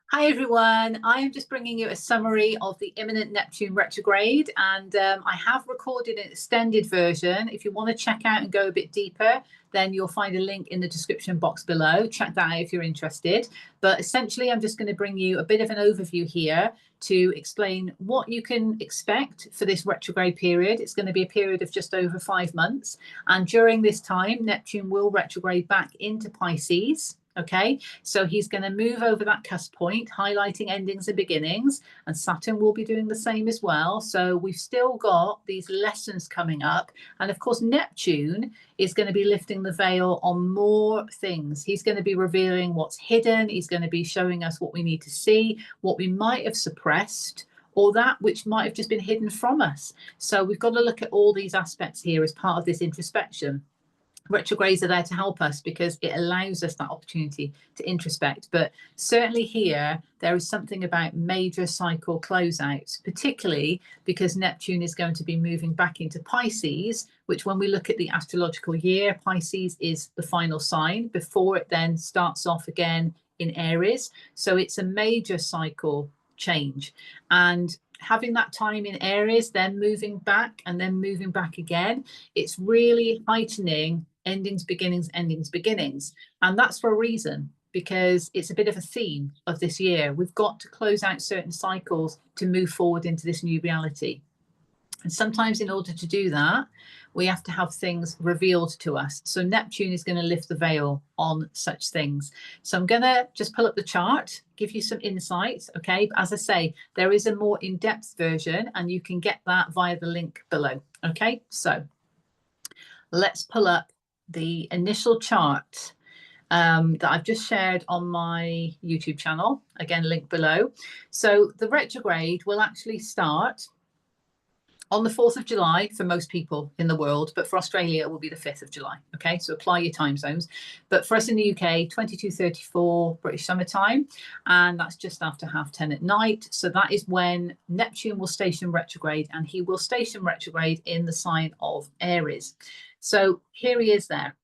Hi everyone, I am just bringing you a summary of the imminent Neptune retrograde, and I have recorded an extended version. If you want to check out and go a bit deeper, then you'll find a link in the description box below. Check that out if you're interested. But essentially, I'm just going to bring you a bit of an overview here to explain what you can expect for this retrograde period. It's going to be a period of just over 5 months. And during this time, Neptune will retrograde back into Pisces. Okay, so he's going to move over that cusp point, highlighting endings and beginnings, and Saturn will be doing the same as well. So we've still got these lessons coming up. And of course, Neptune is going to be lifting the veil on more things. He's going to be revealing what's hidden. He's going to be showing us what we need to see, what we might have suppressed, or that which might have just been hidden from us. So we've got to look at all these aspects here as part of this introspection. Retrogrades are there to help us because it allows us that opportunity to introspect. But certainly here, there is something about major cycle closeouts, particularly because Neptune is going to be moving back into Pisces, which when we look at the astrological year, Pisces is the final sign before it then starts off again in Aries. So it's a major cycle change. And having that time in Aries, then moving back and then moving back again, it's really heightening endings, beginnings, endings, beginnings. And that's for a reason, because it's a bit of a theme of this year. We've got to close out certain cycles to move forward into this new reality. And sometimes in order to do that, we have to have things revealed to us. So Neptune is going to lift the veil on such things. So I'm going to just pull up the chart, give you some insights. Okay. But as I say, there is a more in-depth version and you can get that via the link below. Okay. So let's pull up the initial chart that I've just shared on my YouTube channel. Again, link below. So the retrograde will actually start on the 4th of July for most people in the world, but for Australia, it will be the 5th of July. Okay, so apply your time zones. But for us in the UK, 22:34 British summer time, and that's just after 10:30 at night. So that is when Neptune will station retrograde, and he will station retrograde in the sign of Aries. So here he is there.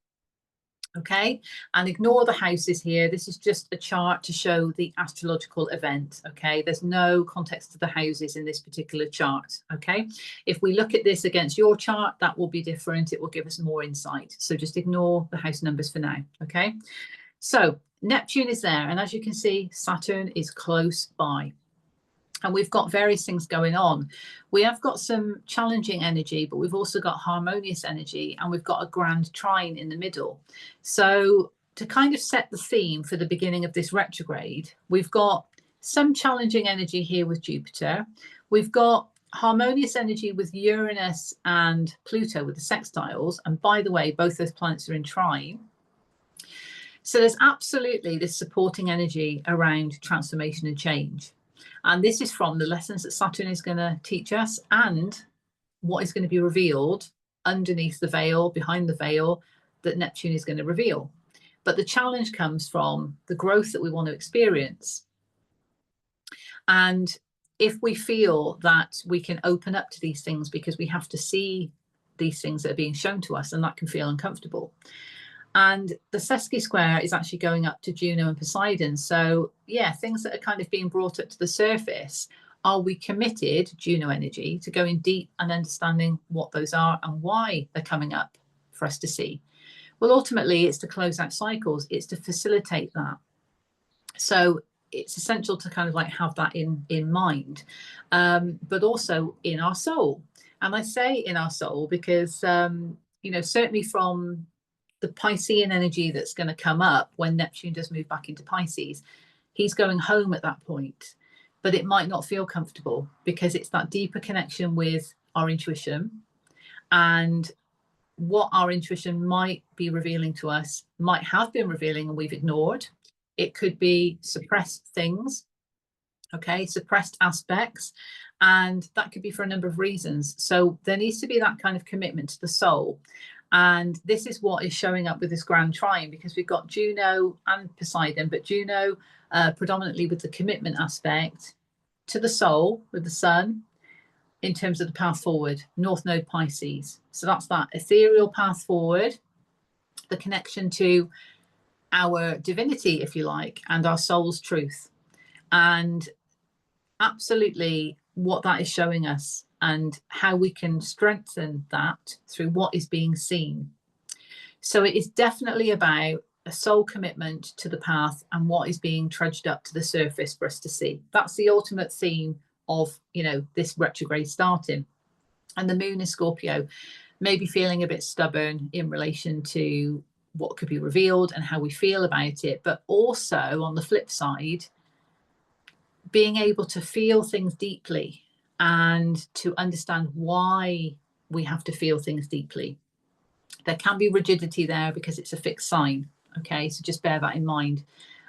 Okay, and ignore the houses here. This is just a chart to show the astrological event. Okay, there's no context to the houses in this particular chart. Okay, if we look at this against your chart, that will be different. It will give us more insight. So just ignore the house numbers for now. Okay, so Neptune is there, and as you can see, Saturn is close by. And we've got various things going on. We have got some challenging energy, but we've also got harmonious energy, and we've got a grand trine in the middle. So to kind of set the theme for the beginning of this retrograde, we've got some challenging energy here with Jupiter. We've got harmonious energy with Uranus and Pluto with the sextiles. And by the way, both those planets are in trine. So there's absolutely this supporting energy around transformation and change. And this is from the lessons that Saturn is going to teach us and what is going to be revealed underneath the veil, behind the veil, that Neptune is going to reveal. But the challenge comes from the growth that we want to experience. And if we feel that we can open up to these things because we have to see these things that are being shown to us, and that can feel uncomfortable. And the Sesky square is actually going up to Juno and Poseidon. So yeah, things that are kind of being brought up to the surface. Are we committed, Juno energy, to going deep and understanding what those are and why they're coming up for us to see? Well, ultimately, it's to close out cycles. It's to facilitate that. So it's essential to kind of like have that in mind, but also in our soul. And I say in our soul because, you know, certainly from the Piscean energy that's going to come up when Neptune does move back into Pisces, he's going home at that point, but it might not feel comfortable because it's that deeper connection with our intuition, and what our intuition might be revealing to us, might have been revealing and we've ignored. It could be suppressed things, okay, suppressed aspects, and that could be for a number of reasons. So there needs to be that kind of commitment to the soul. And this is what is showing up with this grand trine, because we've got Juno and Poseidon, but Juno predominantly with the commitment aspect to the soul with the sun in terms of the path forward, North Node Pisces. So that's that ethereal path forward, the connection to our divinity, if you like, and our soul's truth. And absolutely what that is showing us and how we can strengthen that through what is being seen. So it is definitely about a soul commitment to the path and what is being trudged up to the surface for us to see. That's the ultimate theme of, you know, this retrograde starting. And the moon is Scorpio, maybe feeling a bit stubborn in relation to what could be revealed and how we feel about it, but also on the flip side, being able to feel things deeply and to understand why we have to feel things deeply. There can be rigidity there because it's a fixed sign. Okay, so just bear that in mind.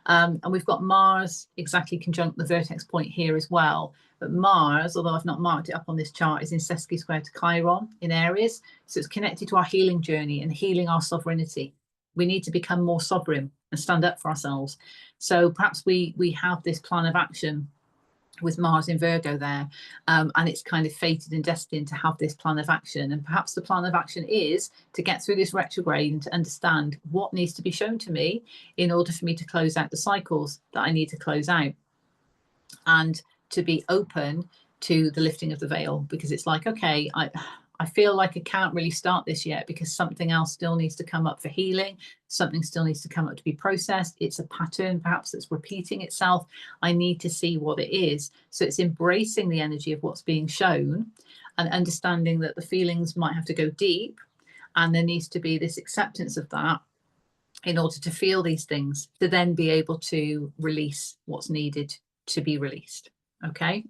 And we've got Mars exactly conjunct the vertex point here as well. But Mars, although I've not marked it up on this chart, is in sesqui square to Chiron in Aries. So it's connected to our healing journey and healing our sovereignty. We need to become more sovereign and stand up for ourselves. So perhaps we have this plan of action with Mars in Virgo there, and it's kind of fated and destined to have this plan of action. And perhaps the plan of action is to get through this retrograde and to understand what needs to be shown to me in order for me to close out the cycles that I need to close out, and to be open to the lifting of the veil, because it's like, okay, I feel like I can't really start this yet because something else still needs to come up for healing. Something still needs to come up to be processed. It's a pattern perhaps that's repeating itself. I need to see what it is. So it's embracing the energy of what's being shown and understanding that the feelings might have to go deep, and there needs to be this acceptance of that in order to feel these things, to then be able to release what's needed to be released. Okay.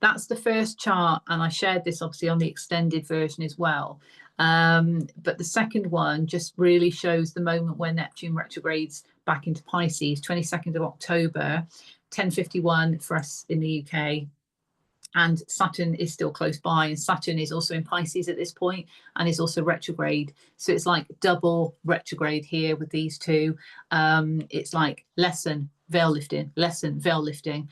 That's the first chart, and I shared this obviously on the extended version as well. But the second one just really shows the moment where Neptune retrogrades back into Pisces, 22nd of October, 10:51 for us in the UK. And Saturn is still close by, and Saturn is also in Pisces at this point and is also retrograde. So it's like double retrograde here with these two. It's like lesson, veil lifting, lesson, veil lifting,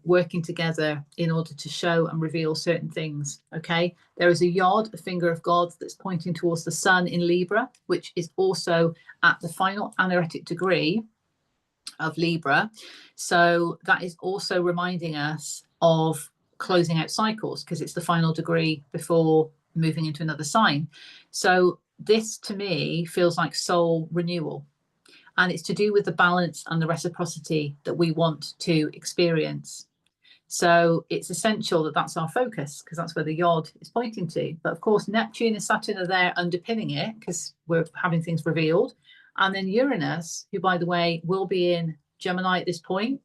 working together in order to show and reveal certain things. Okay, there is a yod, a finger of God, that's pointing towards the sun in Libra, which is also at the final anaretic degree of Libra. So that is also reminding us of closing out cycles, because it's the final degree before moving into another sign. So this to me feels like soul renewal, and it's to do with the balance and the reciprocity that we want to experience. So it's essential that that's our focus, because that's where the yod is pointing to. But of course, Neptune and Saturn are there underpinning it because we're having things revealed. And then Uranus, who, by the way, will be in Gemini at this point,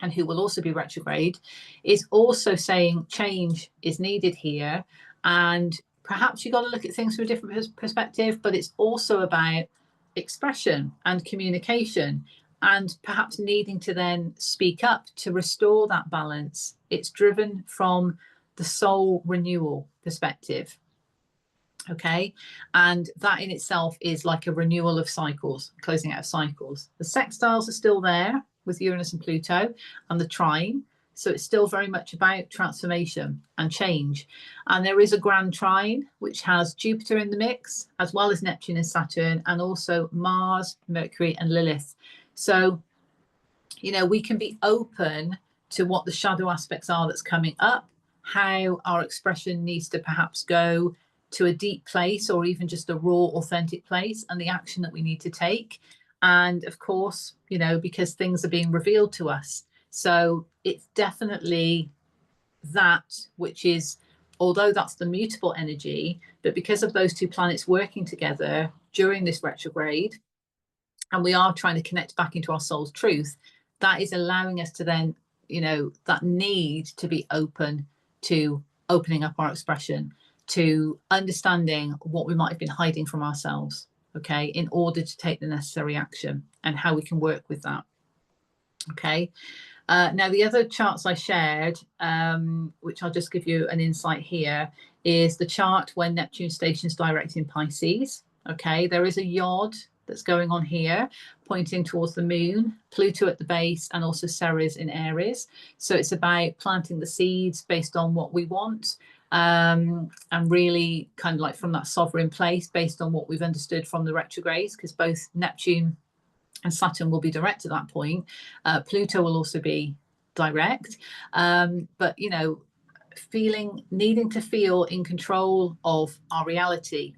and who will also be retrograde, is also saying change is needed here. And perhaps you've got to look at things from a different perspective, but it's also about expression and communication, and perhaps needing to then speak up to restore that balance. It's driven from the soul renewal perspective. Okay, and that in itself is like a renewal of cycles, closing out of cycles. The sextiles are still there with Uranus and Pluto, and the trine. So it's still very much about transformation and change. And there is a grand trine, which has Jupiter in the mix, as well as Neptune and Saturn, and also Mars, Mercury, and Lilith. So, you know, we can be open to what the shadow aspects are that's coming up, how our expression needs to perhaps go to a deep place, or even just a raw, authentic place, and the action that we need to take. And of course, you know, because things are being revealed to us. So it's definitely that which is, although that's the mutable energy, but because of those two planets working together during this retrograde, and we are trying to connect back into our soul's truth, that is allowing us to then, you know, that need to be open to opening up our expression, to understanding what we might have been hiding from ourselves, okay, in order to take the necessary action, and how we can work with that. Okay. Now, the other charts I shared, which I'll just give you an insight here, is the chart when Neptune stations direct in Pisces. Okay, there is a yod that's going on here, pointing towards the moon, Pluto at the base, and also Ceres in Aries. So it's about planting the seeds based on what we want, and really kind of like from that sovereign place based on what we've understood from the retrogrades, because both Neptune and Saturn will be direct at that point. Pluto will also be direct. But, you know, needing to feel in control of our reality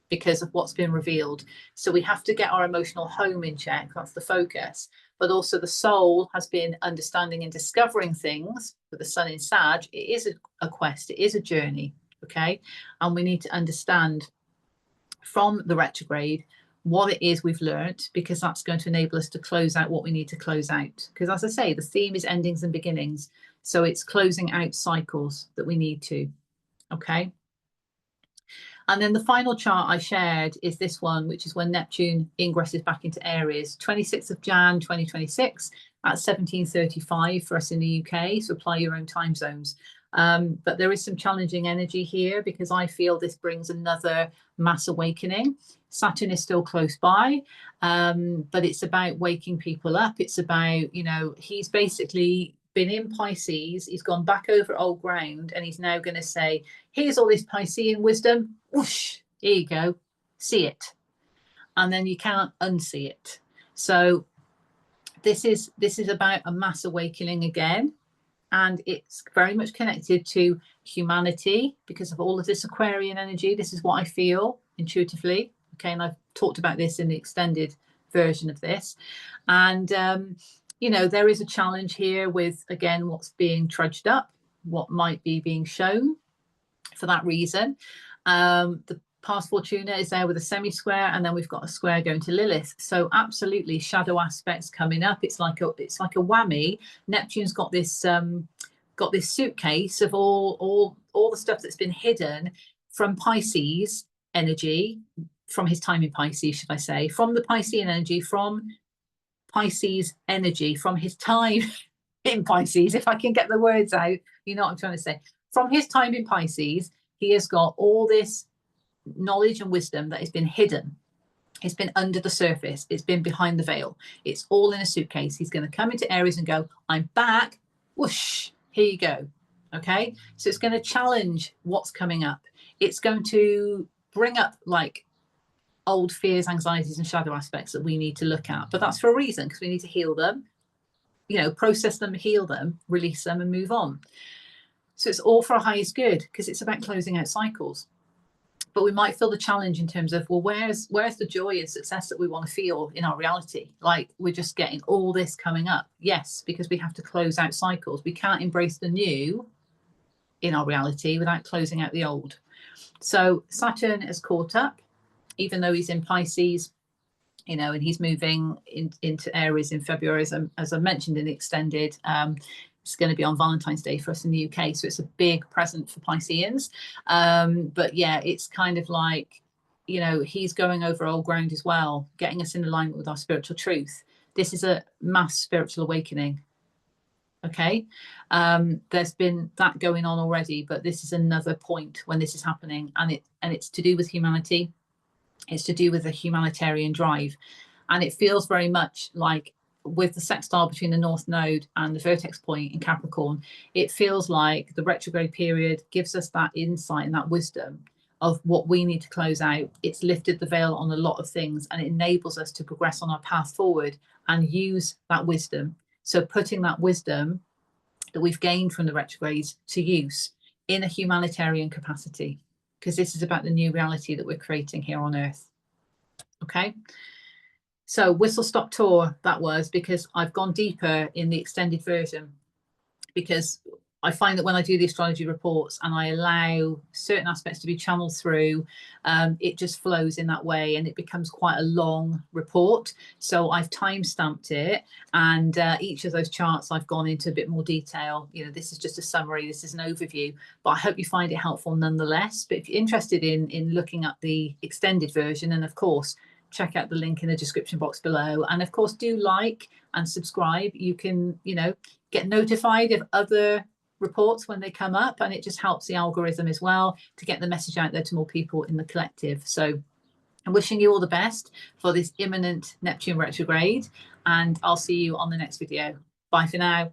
because of what's been revealed. So we have to get our emotional home in check. That's the focus. But also the soul has been understanding and discovering things with the sun in Sag. It is a quest. It is a journey. Okay. And we need to understand from the retrograde what it is we've learned, because that's going to enable us to close out what we need to close out. Because as I say, the theme is endings and beginnings. So it's closing out cycles that we need to. Okay. And then the final chart I shared is this one, which is when Neptune ingresses back into Aries, 26th of Jan 2026 at 17:35 for us in the UK. So apply your own time zones. But there is some challenging energy here because I feel this brings another mass awakening. Saturn is still close by, but it's about waking people up. It's about, you know, he's basically been in Pisces, he's gone back over old ground, and he's now going to say, here's all this Piscean wisdom, whoosh, here you go, see it. And then you can't unsee it. So this is about a mass awakening again. And it's very much connected to humanity because of all of this Aquarian energy. This is what I feel intuitively. Okay. And I've talked about this in the extended version of this. And, you know, there is a challenge here with, again, what's being trudged up, what might be being shown for that reason. The past Fortuna is there with a semi-square, and then we've got a square going to Lilith. So absolutely shadow aspects coming up. It's like a whammy. Neptune's got this suitcase of all the stuff that's been hidden from Pisces energy, from his time in Pisces, should I say, from the Piscean energy, from Pisces energy, from his time in Pisces, if I can get the words out, you know what I'm trying to say. From his time in Pisces, he has got all this knowledge and wisdom that has been hidden. It's been under the surface. It's been behind the veil. It's all in a suitcase. He's going to come into Aries and go, I'm back. Whoosh, here you go. Okay. So it's going to challenge what's coming up. It's going to bring up like old fears, anxieties, and shadow aspects that we need to look at. But that's for a reason, because we need to heal them, you know, process them, heal them, release them, and move on. So it's all for our highest good, because it's about closing out cycles. But we might feel the challenge in terms of, well, where's the joy and success that we want to feel in our reality? Like, we're just getting all this coming up. Yes, because we have to close out cycles. We can't embrace the new in our reality without closing out the old. So Saturn has caught up, even though he's in Pisces, you know, and he's moving into Aries in February, as I mentioned in the extended. It's going to be on Valentine's Day for us in the UK, so it's a big present for Pisceans. But yeah, it's kind of like, you know, he's going over old ground as well, getting us in alignment with our spiritual truth. This is a mass spiritual awakening. Okay, there's been that going on already, but this is another point when this is happening, and it's to do with humanity. It's to do with a humanitarian drive, and it feels very much like, with the sextile between the North Node and the vertex point in Capricorn, it feels like the retrograde period gives us that insight and that wisdom of what we need to close out. It's lifted the veil on a lot of things, and it enables us to progress on our path forward and use that wisdom. So putting that wisdom that we've gained from the retrogrades to use in a humanitarian capacity, because this is about the new reality that we're creating here on Earth. Okay. So whistle stop tour, that was, because I've gone deeper in the extended version, because I find that when I do the astrology reports and I allow certain aspects to be channeled through, it just flows in that way, and it becomes quite a long report. So I've time stamped it, and each of those charts I've gone into a bit more detail. You know, this is just a summary, this is an overview, but I hope you find it helpful nonetheless. But if you're interested in looking at the extended version, and of course, check out the link in the description box below. And of course, do like and subscribe. You can, you know, get notified of other reports when they come up, and it just helps the algorithm as well to get the message out there to more people in the collective. So I'm wishing you all the best for this imminent Neptune retrograde, and I'll see you on the next video. Bye for now.